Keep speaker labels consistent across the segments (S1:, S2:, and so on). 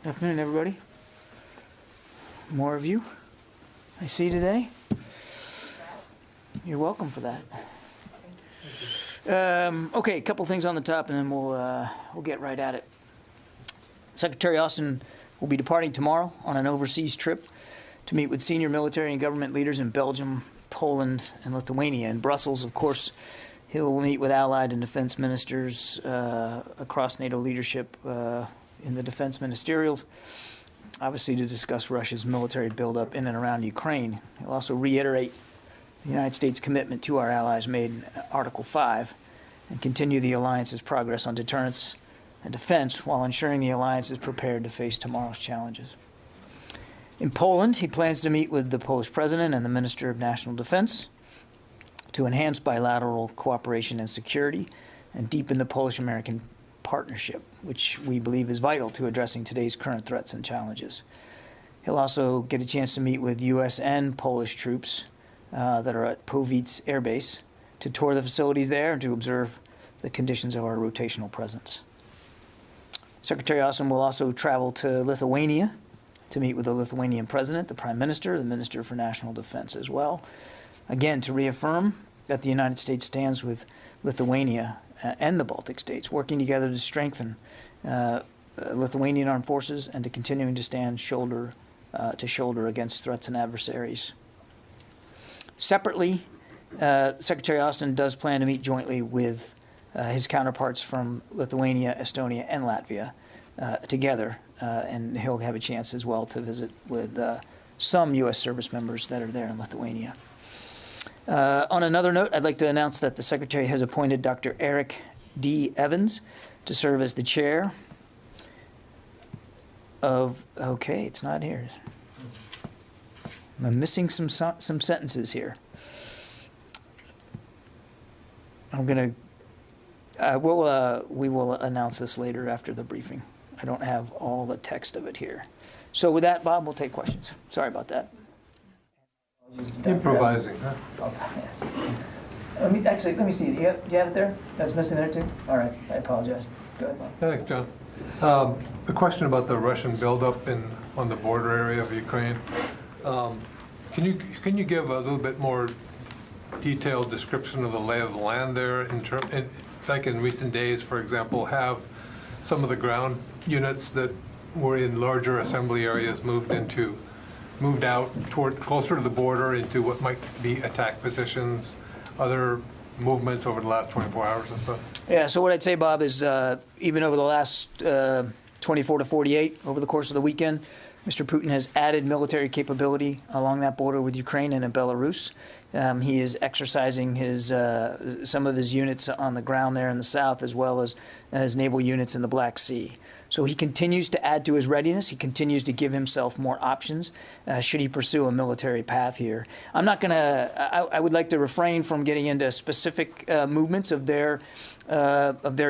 S1: Afternoon, everybody. More of you I see today. You're welcome for that. Okay, a couple things on the top, and then we'll get right at it. Secretary Austin will be departing tomorrow on an overseas trip to meet with senior military and government leaders in Belgium, Poland, and Lithuania. In Brussels, of course, he will meet with allied and defense ministers across NATO leadership in the defense ministerials, obviously to discuss Russia's military buildup in and around Ukraine. He'll also reiterate the United States' commitment to our allies made in Article 5 and continue the alliance's progress on deterrence and defense while ensuring the alliance is prepared to face tomorrow's challenges. In Poland, he plans to meet with the Polish president and the Minister of National Defense to enhance bilateral cooperation and security and deepen the Polish-American partnership, which we believe is vital to addressing today's current threats and challenges. He'll also get a chance to meet with U.S. and Polish troops that are at Powice Air Base to tour the facilities there and to observe the conditions of our rotational presence. Secretary Austin will also travel to Lithuania to meet with the Lithuanian president, the prime minister, the minister for national defense as well, again to reaffirm that the United States stands with Lithuania and the Baltic states, working together to strengthen Lithuanian armed forces and to continuing to stand shoulder to shoulder against threats and adversaries. Separately, Secretary Austin does plan to meet jointly with his counterparts from Lithuania, Estonia, and Latvia together, and he'll have a chance as well to visit with some U.S. service members that are there in Lithuania. On another note, I'd like to announce that the Secretary has appointed Dr. Eric D. Evans to serve as the chair of, okay, it's not here. I'm missing some sentences here. I'm going to, we will announce this later after the briefing. I don't have all the text of it here. So with that, Bob, we'll take questions. Sorry about that.
S2: Improvising, huh?
S1: Let me see. Do you have it there? That's missing there too? All right. I apologize. Go ahead, Bob.
S2: Thanks, John. A question about the Russian buildup on the border area of Ukraine. Can you give a little bit more detailed description of the lay of the land there? Like in recent days, for example, have some of the ground units that were in larger assembly areas moved out closer to the border into what might be attack positions, other movements over the last 24 hours or so?
S1: Yeah, so what I'd say, Bob, is even over the last 24 to 48, over the course of the weekend, Mr. Putin has added military capability along that border with Ukraine and in Belarus. He is exercising some of his units on the ground there in the south, as well as his naval units in the Black Sea. So he continues to add to his readiness. He continues to give himself more options should he pursue a military path here. I'm not going to. I would like to refrain from getting into specific movements of their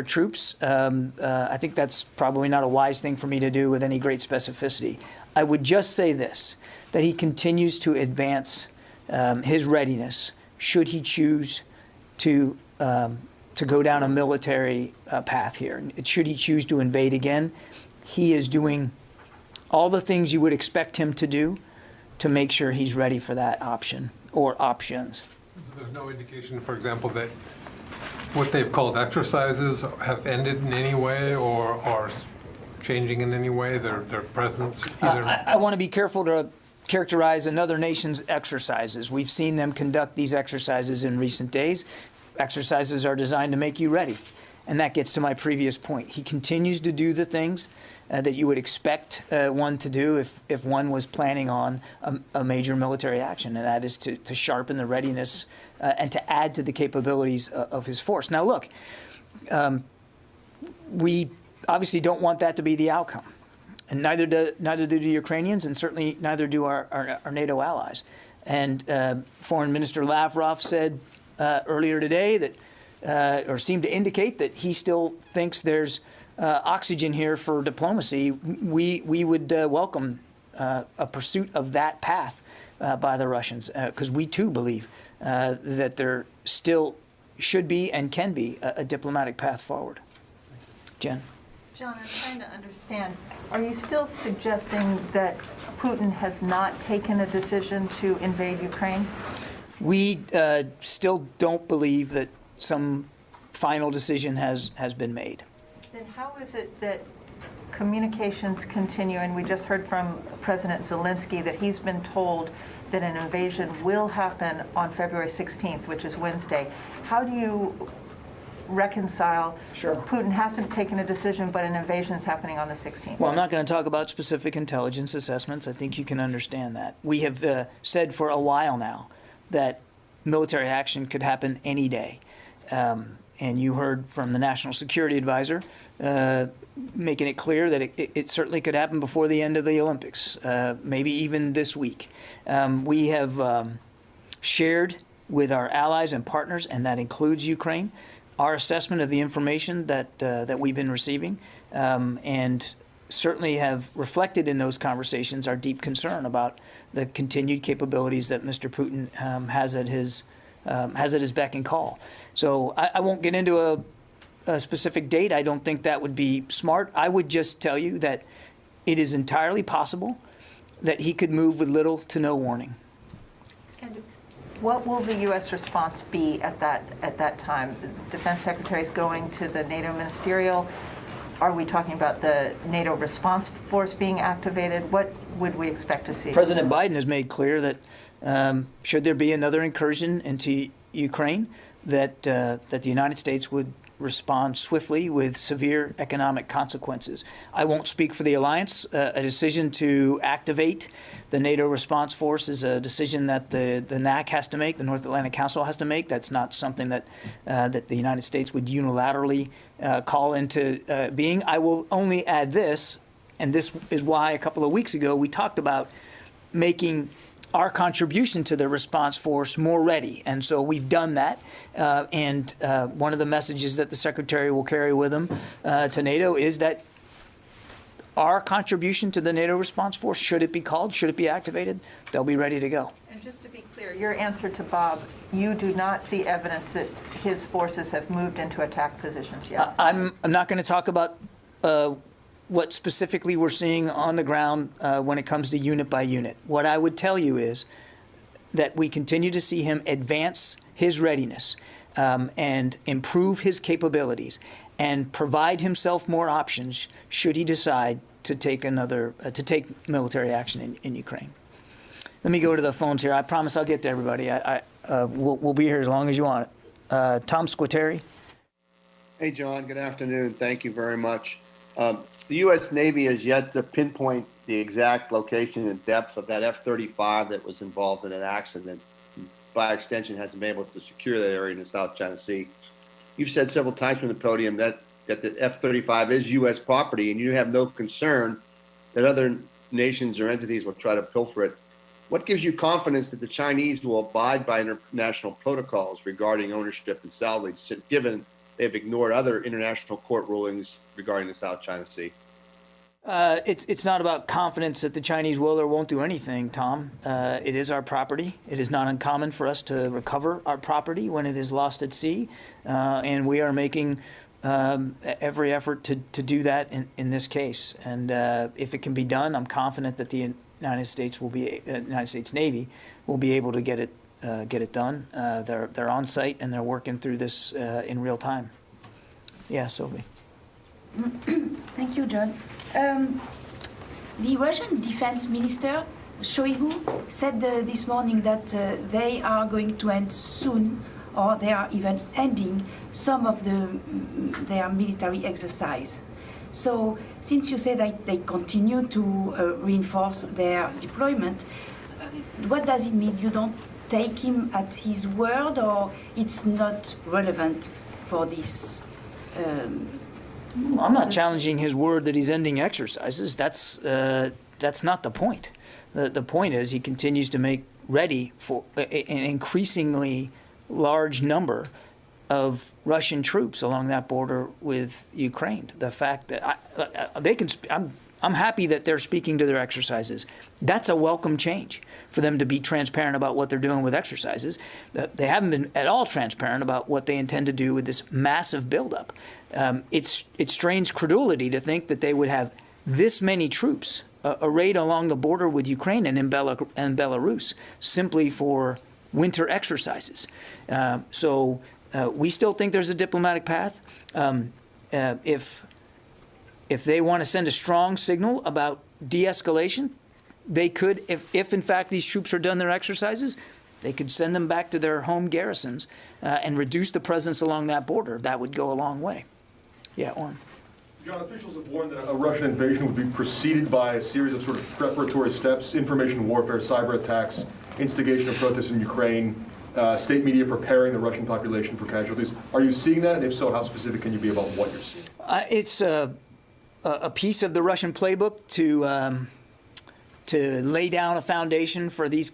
S1: troops. I think that's probably not a wise thing for me to do with any great specificity. I would just say this: that he continues to advance his readiness should he choose to go down a military path here. Should he choose to invade again, he is doing all the things you would expect him to do to make sure he's ready for that option or options.
S2: So there's no indication, for example, that what they've called exercises have ended in any way or are changing in any way, their presence?
S1: I want to be careful to characterize another nation's exercises. We've seen them conduct these exercises in recent days. Exercises are designed to make you ready. And that gets to my previous point. He continues to do the things that you would expect one to do if one was planning on a major military action, and that is to sharpen the readiness and to add to the capabilities of his force. Now, look, we obviously don't want that to be the outcome. And neither do the Ukrainians, and certainly neither do our NATO allies. And Foreign Minister Lavrov said earlier today that, or seemed to indicate that he still thinks there's oxygen here for diplomacy. We would welcome a pursuit of that path by the Russians, because we too believe that there still should be and can be a diplomatic path forward. Jen?
S3: John, I'm trying to understand. Are you still suggesting that Putin has not taken a decision to invade Ukraine?
S1: We still don't believe that some final decision has been made.
S3: Then how is it that communications continue? And we just heard from President Zelensky that he's been told that an invasion will happen on February 16th, which is Wednesday. How do you reconcile Putin hasn't taken a decision, but an invasion is happening on the 16th?
S1: Well, I'm not going to talk about specific intelligence assessments. I think you can understand that. We have said for a while now that military action could happen any day. And you heard from the National Security Advisor making it clear that it certainly could happen before the end of the Olympics, maybe even this week. We have shared with our allies and partners, and that includes Ukraine, our assessment of the information that we've been receiving, and certainly have reflected in those conversations our deep concern about the continued capabilities that Mr. Putin has at his beck and call. So I won't get into a specific date. I don't think that would be smart. I would just tell you that it is entirely possible that he could move with little to no warning.
S3: And what will the U.S. response be at that time? The Defense Secretary is going to the NATO ministerial. Are we talking about the NATO response force being activated? What would we expect to see?
S1: President Biden has made clear that should there be another incursion into Ukraine, that the United States would respond swiftly with severe economic consequences. I won't speak for the alliance. A decision to activate the NATO response force is a decision that the NAC has to make, the North Atlantic Council has to make. That's not something that the United States would unilaterally call into being. I will only add this, and this is why a couple of weeks ago we talked about making our contribution to the response force more ready. And so we've done that. And one of the messages that the Secretary will carry with him to NATO is that our contribution to the NATO response force, should it be called, should it be activated, they'll be ready to go.
S3: And just to be clear, your answer to Bob, you do not see evidence that his forces have moved into attack positions yet?
S1: I'm not going to talk about what specifically we're seeing on the ground when it comes to unit by unit. What I would tell you is that we continue to see him advance his readiness and improve his capabilities and provide himself more options should he decide to take military action in Ukraine. Let me go to the phones here. I promise I'll get to everybody. We'll be here as long as you want it. Tom Squateri.
S4: Hey, John. Good afternoon. Thank you very much. The U.S. Navy has yet to pinpoint the exact location and depth of that F-35 that was involved in an accident. By extension, hasn't been able to secure that area in the South China Sea. You've said several times from the podium that the F-35 is U.S. property, and you have no concern that other nations or entities will try to pilfer it. What gives you confidence that the Chinese will abide by international protocols regarding ownership and salvage, given they've ignored other international court rulings regarding the South China Sea?
S1: It's not about confidence that the Chinese will or won't do anything, Tom. It is our property. It is not uncommon for us to recover our property when it is lost at sea, and we are making every effort to do that in this case. And if it can be done, I'm confident that the United States Navy will be able to get it done. They're on site and they're working through this in real time. Yeah, Sophie.
S5: Thank you, John. The Russian Defense Minister Shoigu said this morning that they are going to end soon, or they are even ending some of their military exercise. So, since you say that they continue to reinforce their deployment, what does it mean? You don't take him at his word, or it's not relevant for this?
S1: I'm not challenging his word that he's ending exercises. That's not the point. The point is he continues to make ready for an increasingly large number of Russian troops along that border with Ukraine. The fact that I'm I'm happy that they're speaking to their exercises. That's a welcome change for them to be transparent about what they're doing with exercises. They haven't been at all transparent about what they intend to do with this massive buildup. It strains credulity to think that they would have this many troops arrayed along the border with Ukraine and in Belarus simply for winter exercises. So we still think there's a diplomatic path. If they want to send a strong signal about de-escalation, they could, if in fact these troops are done their exercises, they could send them back to their home garrisons and reduce the presence along that border. That would go a long way. Yeah, Orrin.
S6: John, officials have warned that a Russian invasion would be preceded by a series of sort of preparatory steps: information warfare, cyber attacks, instigation of protests in Ukraine, state media preparing the Russian population for casualties. Are you seeing that? And if so, how specific can you be about what you're seeing?
S1: It's a piece of the Russian playbook to lay down a foundation for the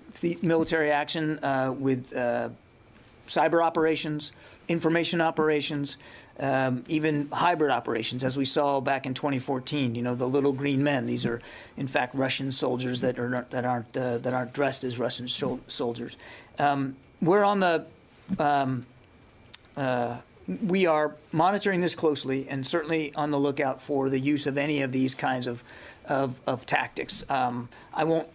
S1: military action with cyber operations, information operations, even hybrid operations, as we saw back in 2014. You know, the little green men. These are, in fact, Russian soldiers that aren't dressed as Russian soldiers. We're on the. We are monitoring this closely and certainly on the lookout for the use of any of these kinds of tactics. I won't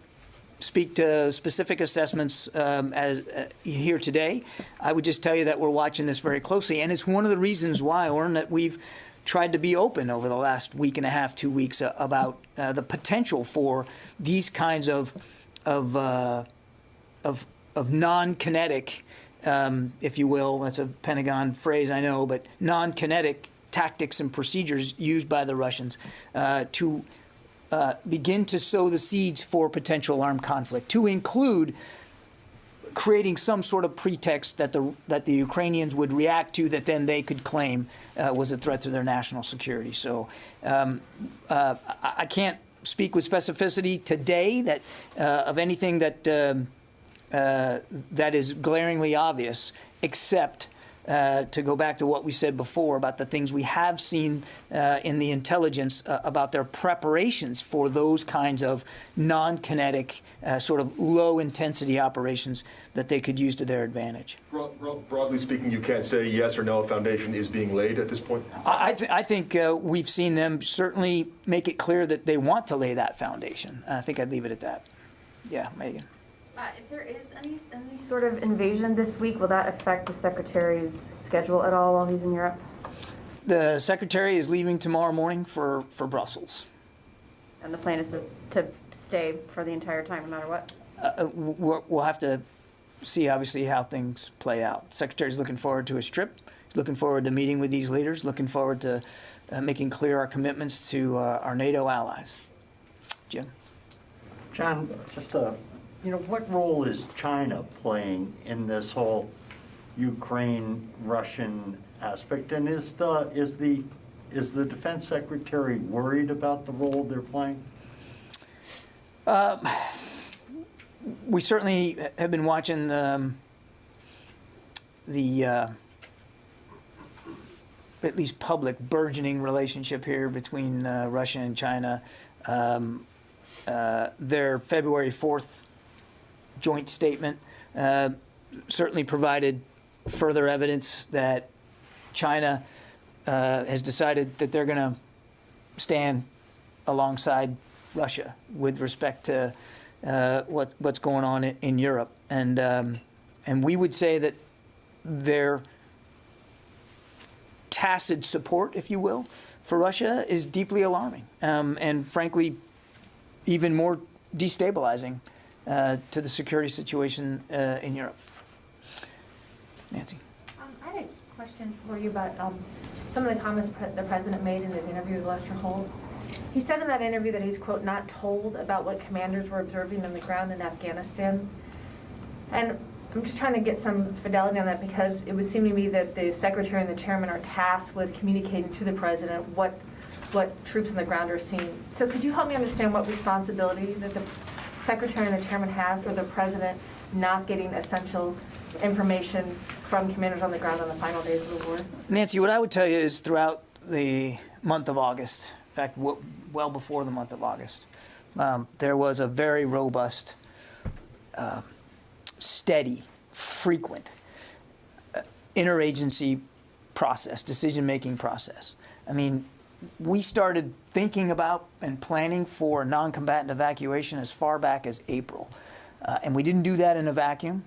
S1: speak to specific assessments as here today. I would just tell you that we're watching this very closely, and it's one of the reasons why, Orrin, that we've tried to be open over the last week and a half, 2 weeks about the potential for these kinds of non-kinetic, if you will, that's a Pentagon phrase, I know, but non-kinetic tactics and procedures used by the Russians to begin to sow the seeds for potential armed conflict, to include creating some sort of pretext that the Ukrainians would react to that then they could claim was a threat to their national security. So I can't speak with specificity today that of anything that that is glaringly obvious, except to go back to what we said before about the things we have seen in the intelligence about their preparations for those kinds of non-kinetic, sort of low-intensity operations that they could use to their advantage.
S6: Broadly speaking, you can't say yes or no a foundation is being laid at this point?
S1: I think we've seen them certainly make it clear that they want to lay that foundation. I think I'd leave it at that. Yeah, Megan.
S7: If there is any sort of invasion this week, will that affect the Secretary's schedule at all while he's in Europe?
S1: The Secretary is leaving tomorrow morning for Brussels.
S7: And the plan is to stay for the entire time, no matter what?
S1: We'll have to see, obviously, how things play out. The Secretary's looking forward to his trip. He's looking forward to meeting with these leaders, looking forward to making clear our commitments to our NATO allies. Jim?
S8: John, just what role is China playing in this whole Ukraine-Russian aspect? And is the Defense Secretary worried about the role they're playing?
S1: We certainly have been watching the at least public burgeoning relationship here between Russia and China. Their February 4th joint statement certainly provided further evidence that China has decided that they're going to stand alongside Russia with respect to what's going on in Europe, and we would say that their tacit support, if you will, for Russia is deeply alarming, and frankly, even more destabilizing to the security situation in Europe. Nancy.
S7: I had a question for you about some of the comments the President made in his interview with Lester Holt. He said in that interview that he's, quote, not told about what commanders were observing on the ground in Afghanistan. And I'm just trying to get some fidelity on that, because it would seem to me that the Secretary and the Chairman are tasked with communicating to the President what troops on the ground are seeing. So could you help me understand what responsibility that the Secretary and the Chairman have for the President not getting essential information from commanders on the ground on the final days of the war?
S1: Nancy, what I would tell you is throughout the month of August, fact, well before the month of August. There was a very robust, steady, frequent interagency process, decision-making process. I mean, we started thinking about and planning for non-combatant evacuation as far back as April. And we didn't do that in a vacuum.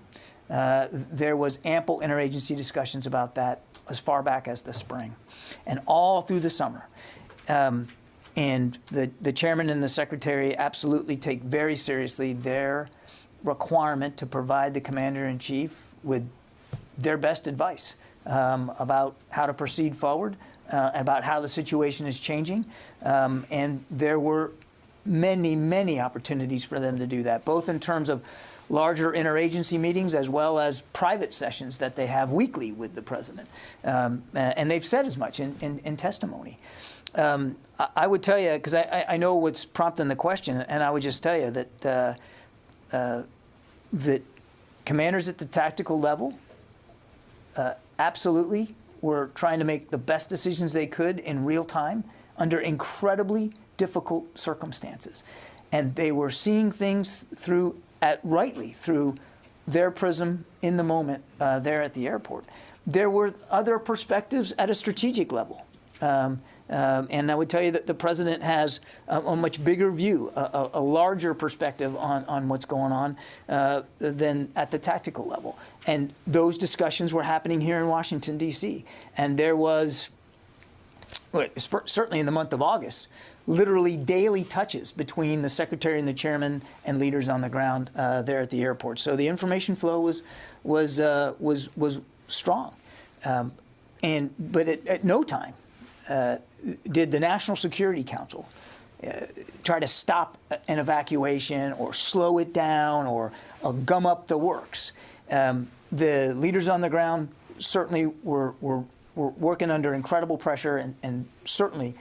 S1: There was ample interagency discussions about that as far back as the spring and all through the summer. And the chairman and the secretary absolutely take very seriously their requirement to provide the commander-in-chief with their best advice about how to proceed forward, about how the situation is changing. And there were many, many opportunities for them to do that, both in terms of larger interagency meetings as well as private sessions that they have weekly with the president. And they've said as much in testimony. I would tell you, because I know what's prompting the question, and I would just tell you that that commanders at the tactical level absolutely were trying to make the best decisions they could in real time under incredibly difficult circumstances. And they were seeing things rightly through their prism in the moment there at the airport. There were other perspectives at a strategic level. And I would tell you that the president has a much bigger view, a larger perspective on what's going on than at the tactical level. And those discussions were happening here in Washington, D.C. And there was, certainly in the month of August, literally daily touches between the secretary and the chairman and leaders on the ground there at the airport. So the information flow was strong. But at no time did the National Security Council try to stop an evacuation or slow it down or gum up the works. The leaders on the ground certainly were working under incredible pressure and certainly,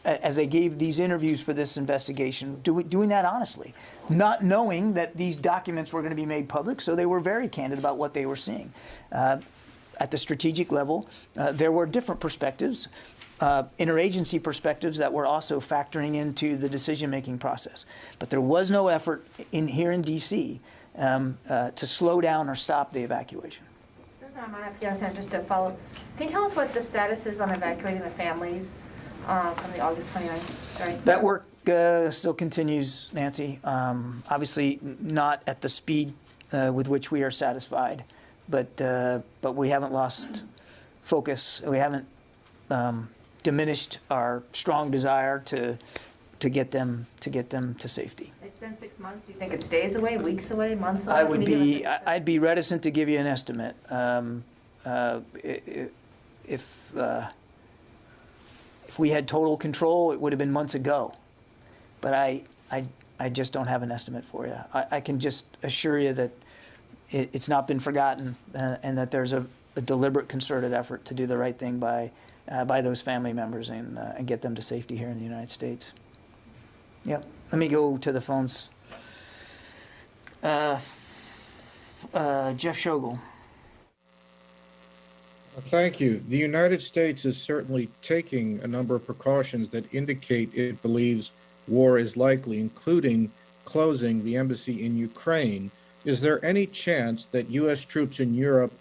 S1: as they gave these interviews for this investigation, doing that honestly, not knowing that these documents were going to be made public, so they were very candid about what they were seeing. At the strategic level, there were different perspectives, interagency perspectives that were also factoring into the decision-making process. But there was no effort here in D.C. To slow down or stop the evacuation.
S7: Since I'm on FDS, just to follow, can you tell us what the status is on evacuating the families from the August 29th? Sorry.
S1: That work still continues, Nancy. Obviously not at the speed with which we are satisfied, but we haven't lost focus. We haven't diminished our strong desire to get them to safety.
S7: It's been 6 months. Do you think it's days away, weeks away, months away?
S1: I'd be reticent to give you an estimate. If we had total control, it would have been months ago. But I just don't have an estimate for you. I can just assure you that it's not been forgotten and that there's a deliberate, concerted effort to do the right thing by those family members and get them to safety here in the United States. Yep. Let me go to the phones. Jeff Schogel.
S9: Thank you. The United States is certainly taking a number of precautions that indicate it believes war is likely, including closing the embassy in Ukraine. Is there any chance that U.S. troops in Europe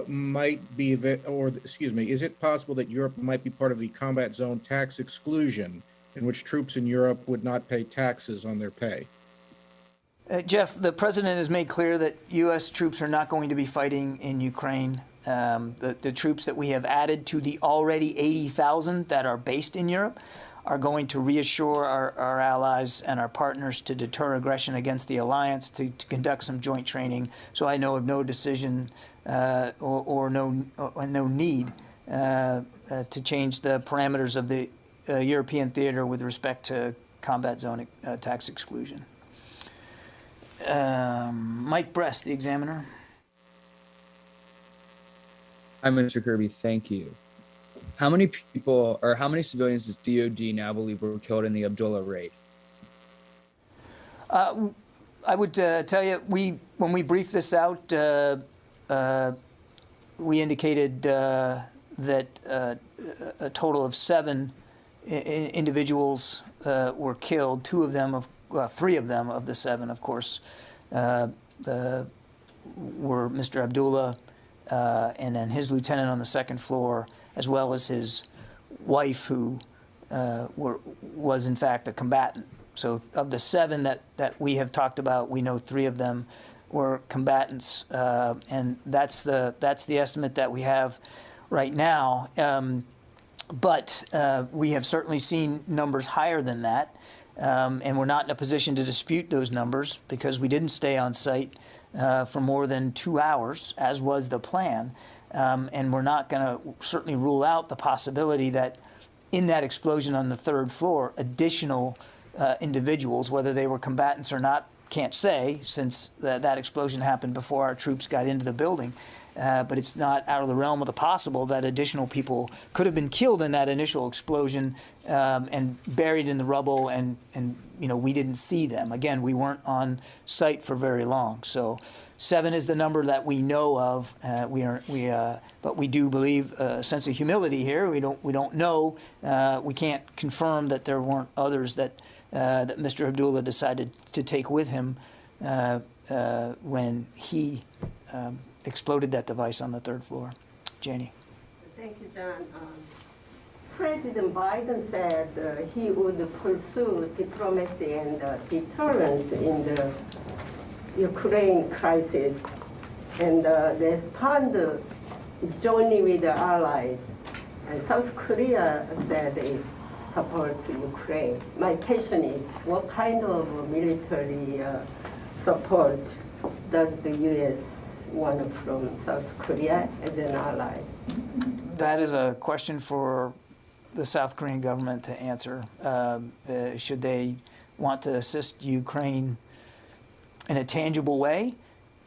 S9: might be, is it possible that Europe might be part of the combat zone tax exclusion, in which troops in Europe would not pay taxes on their pay?
S1: Jeff, the president has made clear that U.S. troops are not going to be fighting in Ukraine. The troops that we have added to the already 80,000 that are based in Europe are going to reassure our allies and our partners to deter aggression against the alliance, to conduct some joint training. So I know of no decision or no need to change the parameters of the European theater with respect to combat zone tax exclusion. Mike Brest, the Examiner.
S10: Hi, Mr. Kirby. Thank you. How many people or how many civilians does DOD now believe were killed in the Abdullah raid?
S1: I would tell you, when we briefed this out, we indicated that a total of 7 individuals were killed. Three of them of the 7, of course, were Mr. Abdullah and then his lieutenant on the 2nd floor, as well as his wife, who was in fact a combatant. So of the 7 that we have talked about, we know 3 of them were combatants, and that's the estimate that we have right now. But we have certainly seen numbers higher than that, and we're not in a position to dispute those numbers because we didn't stay on site for more than 2 hours, as was the plan. And we're not going to certainly rule out the possibility that in that explosion on the 3rd floor, additional individuals, whether they were combatants or not, can't say, since that explosion happened before our troops got into the building. But it's not out of the realm of the possible that additional people could have been killed in that initial explosion and buried in the rubble, and we didn't see them. Again, we weren't on site for very long. So 7 is the number that we know of. But we do believe a sense of humility here. We don't know. We can't confirm that there weren't others that Mr. Abdullah decided to take with him when he exploded that device on the 3rd floor. Janie.
S11: Thank you, John. President Biden said he would pursue diplomacy and deterrence in the Ukraine crisis and respond jointly with the allies. And South Korea said it supports Ukraine. My question is, what kind of military support does the U.S. want from South Korea as an ally?
S1: That is a question for the South Korean government to answer. Should they want to assist Ukraine in a tangible way?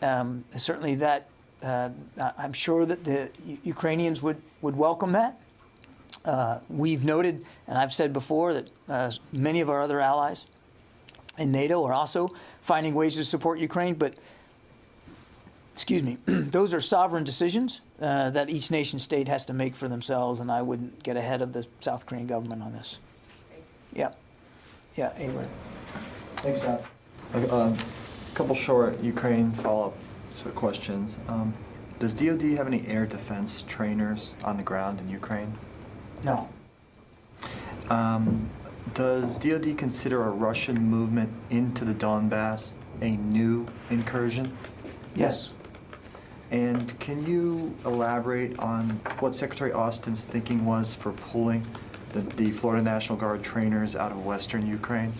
S1: Certainly that, I'm sure that the Ukrainians would welcome that. We've noted, and I've said before, that many of our other allies in NATO are also finding ways to support Ukraine, but excuse me, those are sovereign decisions that each nation state has to make for themselves, and I wouldn't get ahead of the South Korean government on this. Yeah. Yeah, Avery.
S12: Thanks, John. A couple short Ukraine follow-up sort of questions. Does DoD have any air defense trainers on the ground in Ukraine?
S1: No.
S12: Does DoD consider a Russian movement into the Donbass a new incursion?
S1: Yes.
S12: And can you elaborate on what Secretary Austin's thinking was for pulling the Florida National Guard trainers out of western Ukraine?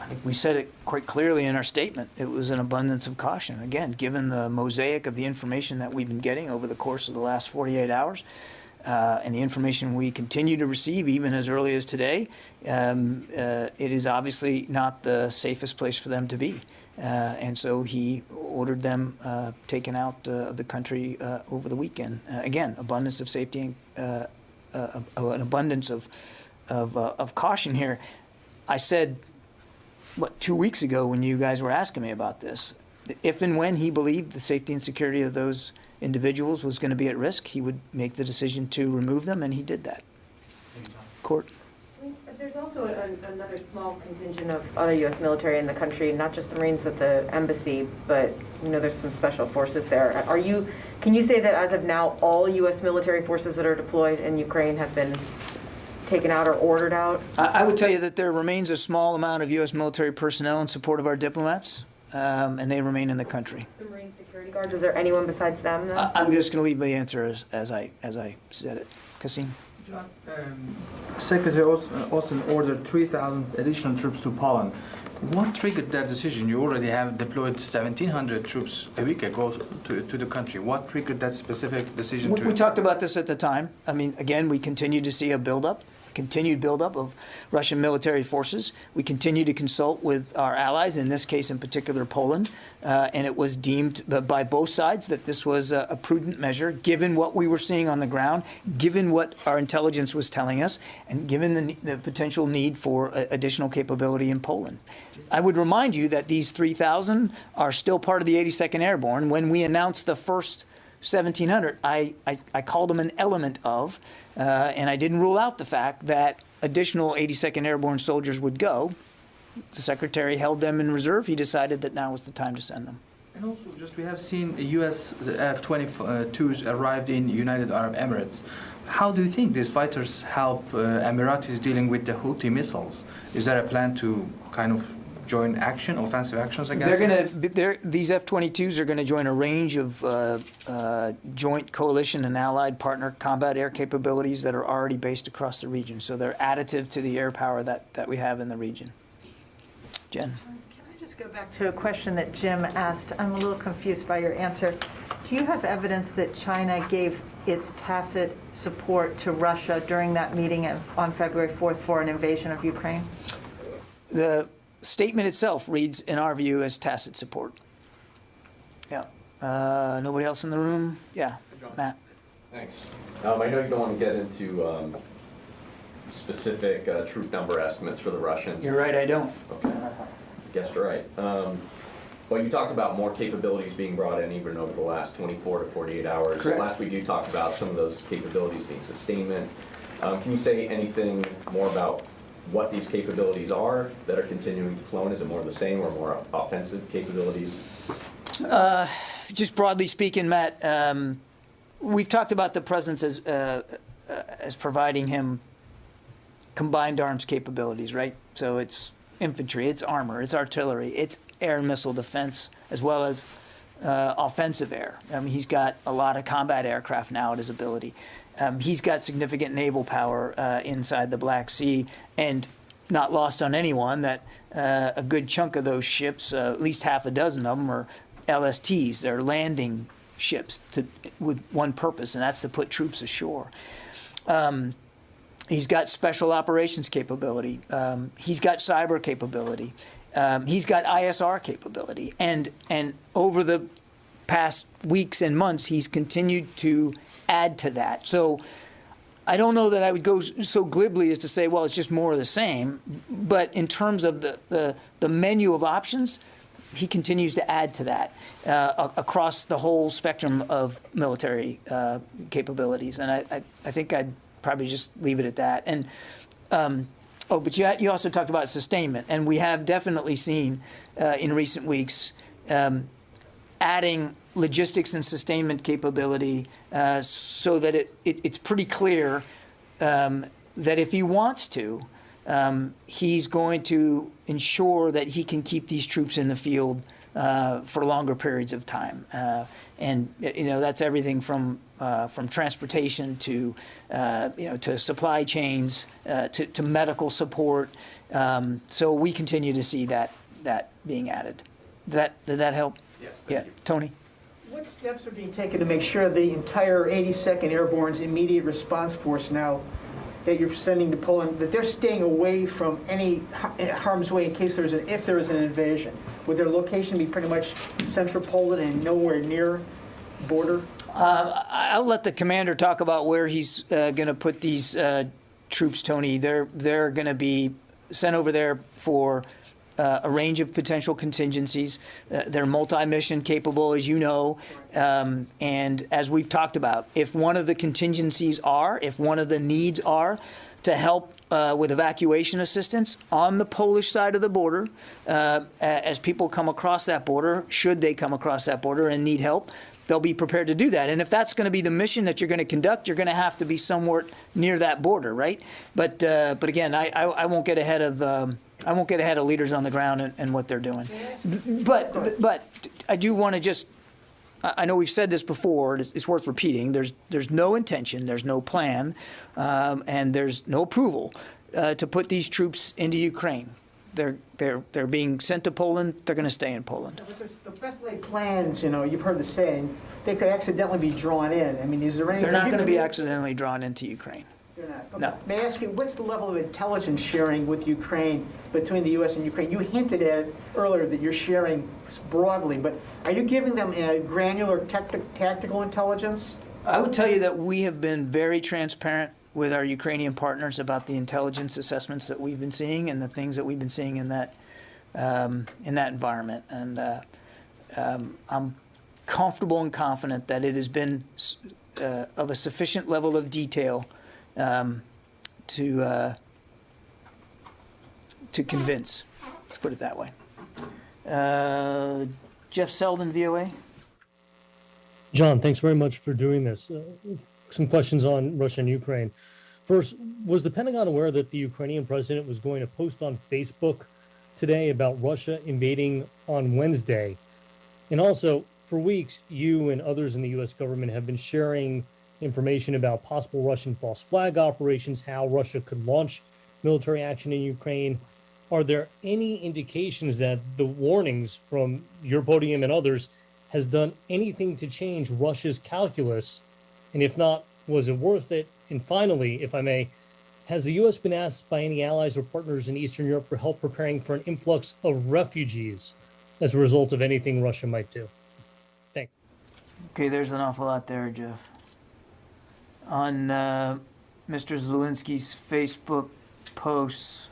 S1: I think we said it quite clearly in our statement. It was an abundance of caution. Again, given the mosaic of the information that we've been getting over the course of the last 48 hours, and the information we continue to receive even as early as today, it is obviously not the safest place for them to be. And so he ordered them taken out of the country over the weekend. Again, abundance of safety and an abundance of caution here. I said, 2 weeks ago when you guys were asking me about this, if and when he believed the safety and security of those individuals was going to be at risk, he would make the decision to remove them, and he did that. Court.
S7: There's also another small contingent of other U.S. military in the country, not just the Marines at the embassy, but there's some special forces there. Can you say that as of now, all U.S. military forces that are deployed in Ukraine have been taken out or ordered out?
S1: I would tell you that there remains a small amount of U.S. military personnel in support of our diplomats, and they remain in the country.
S7: The Marine security guards, is there anyone besides them, though?
S1: I'm just going to leave the answer as I said it. Kassim?
S13: John, Secretary Austin ordered 3,000 additional troops to Poland. What triggered that decision? You already have deployed 1,700 troops a week ago to the country. What triggered that specific decision?
S1: We talked about this at the time. I mean, again, we continue to see a continued buildup of Russian military forces. We continue to consult with our allies, in this case in particular Poland, and it was deemed by both sides that this was a prudent measure, given what we were seeing on the ground, given what our intelligence was telling us, and given the potential need for additional capability in Poland. I would remind you that these 3,000 are still part of the 82nd Airborne. When we announced the first 1,700, I called them an element of, and I didn't rule out the fact that additional 82nd Airborne soldiers would go. The Secretary held them in reserve. He decided that now was the time to send them.
S13: And also, just we have seen U.S. F-22s arrived in United Arab Emirates. How do you think these fighters help Emiratis dealing with the Houthi missiles? Is there a plan to kind of join offensive actions against them?
S1: These F-22s are going to join a range of joint coalition and allied partner combat air capabilities that are already based across the region. So they're additive to the air power that we have in the region. Jen?
S3: Can I just go back to a question that Jim asked? I'm a little confused by your answer. Do you have evidence that China gave its tacit support to Russia during that meeting on February 4th for an invasion of Ukraine?
S1: The statement itself reads, in our view, as tacit support. Yeah. Nobody else in the room? Yeah. Matt?
S14: Thanks. I know you don't want to get into specific troop number estimates for the Russians.
S1: You're right, I don't.
S14: Okay. Guessed right. Well, you talked about more capabilities being brought in even over the last 24 to 48 hours.
S1: Correct.
S14: Last week you talked about some of those capabilities being sustainment. Can you say anything more about what these capabilities are that are continuing to flow in? Is it more of the same or more offensive capabilities?
S1: Just broadly speaking, Matt, we've talked about the President as providing him combined arms capabilities, right? So it's infantry, it's armor, it's artillery, it's air and missile defense, as well as offensive air. I mean, he's got a lot of combat aircraft now at his ability. He's got significant naval power inside the Black Sea, and not lost on anyone that a good chunk of those ships, at least half a dozen of them, are LSTs. They're landing ships with one purpose, and that's to put troops ashore. He's got special operations capability. He's got cyber capability. He's got ISR capability. And over the past weeks and months, he's continued to add to that. So I don't know that I would go so glibly as to say, well, it's just more of the same. But in terms of the menu of options, he continues to add to that across the whole spectrum of military capabilities. And I think I'd probably just leave it at that. And but you also talked about sustainment, and we have definitely seen in recent weeks adding logistics and sustainment capability so that it's pretty clear that if he wants to, he's going to ensure that he can keep these troops in the field for longer periods of time. And that's everything from transportation to to supply chains to medical support. So we continue to see that being added. Did that help?
S14: Yes.
S1: Yeah, Tony.
S15: What steps are being taken to make sure the entire 82nd Airborne's immediate response force now that you're sending to Poland, that they're staying away from any harm's way in case if there is an invasion? Would their location be pretty much central Poland and nowhere near border?
S1: I'll let the commander talk about where he's going to put these troops, Tony. They're going to be sent over there for a range of potential contingencies. They're multi-mission capable, as you know, and as we've talked about, if one of the needs are to help with evacuation assistance on the Polish side of the border, as people come across that border, should they come across that border and need help, they'll be prepared to do that. And if that's going to be the mission that you're going to conduct, you're going to have to be somewhere near that border, right? But again, I won't get ahead of leaders on the ground and what they're doing. But I do want to just, I know we've said this before, it's worth repeating. There's no intention, there's no plan, and there's no approval to put these troops into Ukraine. They're being sent to Poland. They're going to stay in Poland.
S15: The best laid plans, you've heard the saying, they could accidentally be drawn in. I mean, is there any?
S1: They're not going to be accidentally drawn into Ukraine.
S15: They're not. Okay.
S1: No.
S15: May I ask you, what's the level of intelligence sharing with Ukraine, between the U.S. and Ukraine? You hinted at earlier that you're sharing broadly, but are you giving them a granular tactical intelligence?
S1: I would tell you that we have been very transparent with our Ukrainian partners about the intelligence assessments that we've been seeing and the things that we've been seeing in that environment. And I'm comfortable and confident that it has been of a sufficient level of detail to to convince. Let's put it that way. Jeff Selden, VOA.
S16: John, thanks very much for doing this. Some questions on Russia and Ukraine. First, was the Pentagon aware that the Ukrainian president was going to post on Facebook today about Russia invading on Wednesday? And also, for weeks, you and others in the U.S. government have been sharing information about possible Russian false flag operations, how Russia could launch military action in Ukraine. Are there any indications that the warnings from your podium and others has done anything to change Russia's calculus? And if not, was it worth it? And finally, if I may, has the U.S. been asked by any allies or partners in Eastern Europe for help preparing for an influx of refugees as a result of anything Russia might do? Thanks.
S1: Okay, there's an awful lot there, Jeff. On Mr. Zelensky's Facebook posts,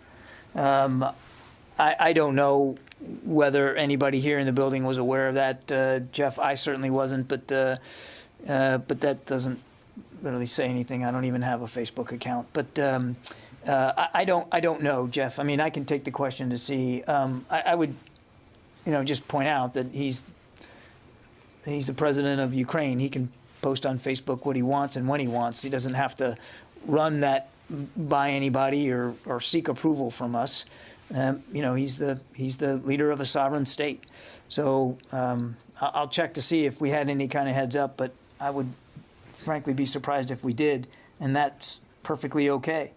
S1: I don't know whether anybody here in the building was aware of that. Jeff, I certainly wasn't, but that doesn't really say anything. I don't even have a Facebook account. But I don't know, Jeff. I mean, I can take the question to see. I would, just point out that he's the president of Ukraine. He can post on Facebook what he wants and when he wants. He doesn't have to run that by anybody or seek approval from us. He's the leader of a sovereign state. So I'll check to see if we had any kind of heads up, but I would frankly be surprised if we did, and that's perfectly okay.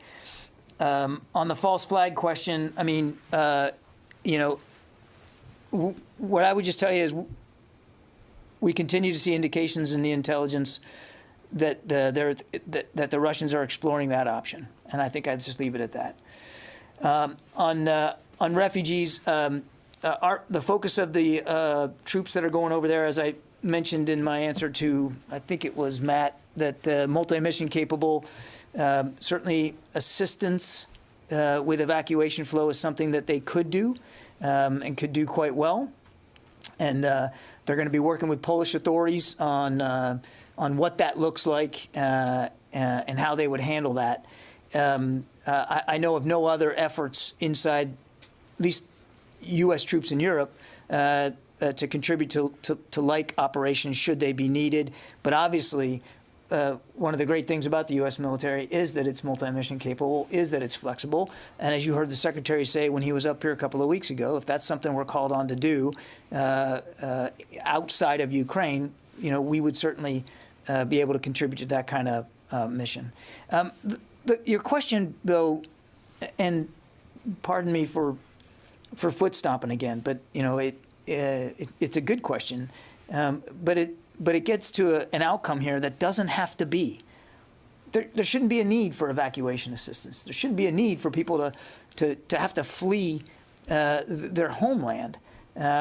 S1: On the false flag question, I mean, what I would just tell you is we continue to see indications in the intelligence that the Russians are exploring that option, and I think I'd just leave it at that. On refugees, the focus of the troops that are going over there, as I mentioned in my answer to, I think it was Matt, that multi-mission capable, certainly assistance with evacuation flow is something that they could do and could do quite well. And they're going to be working with Polish authorities on what that looks like and how they would handle that. I know of no other efforts inside, at least U.S. troops in Europe, to contribute to like operations should they be needed. But obviously, one of the great things about the U.S. military is that it's multi-mission capable, is that it's flexible. And as you heard the Secretary say when he was up here a couple of weeks ago, if that's something we're called on to do outside of Ukraine, we would certainly be able to contribute to that kind of mission. Your question, though, and pardon me for foot stomping again, but it's a good question, but it gets to an outcome here that doesn't have to be. There shouldn't be a need for evacuation assistance. There shouldn't be a need for people to have to flee their homeland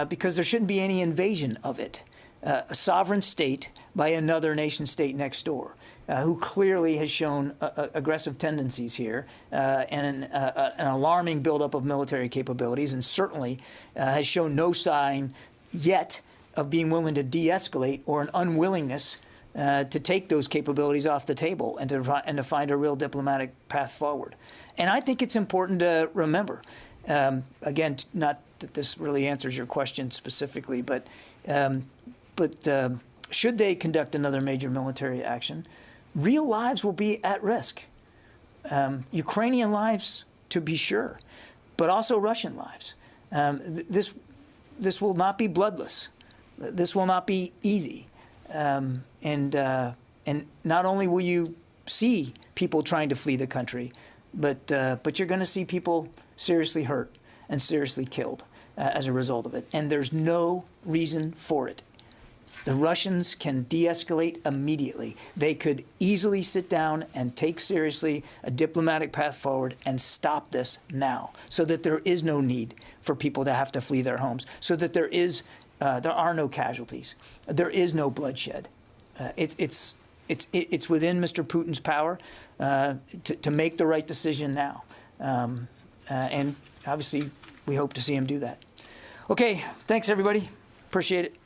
S1: because there shouldn't be any invasion of it. A sovereign state by another nation state next door, who clearly has shown aggressive tendencies here and an alarming buildup of military capabilities, and certainly has shown no sign yet of being willing to de-escalate or an unwillingness to take those capabilities off the table and to find a real diplomatic path forward. And I think it's important to remember, again, not that this really answers your question specifically, but should they conduct another major military action, real lives will be at risk. Ukrainian lives, to be sure, but also Russian lives. This will not be bloodless. This will not be easy. And not only will you see people trying to flee the country, but you're going to see people seriously hurt and seriously killed as a result of it. And there's no reason for it. The Russians can de-escalate immediately. They could easily sit down and take seriously a diplomatic path forward and stop this now, so that there is no need for people to have to flee their homes, so that there are no casualties, there is no bloodshed. It's within Mr. Putin's power to make the right decision now, and obviously we hope to see him do that. Okay, thanks everybody. Appreciate it.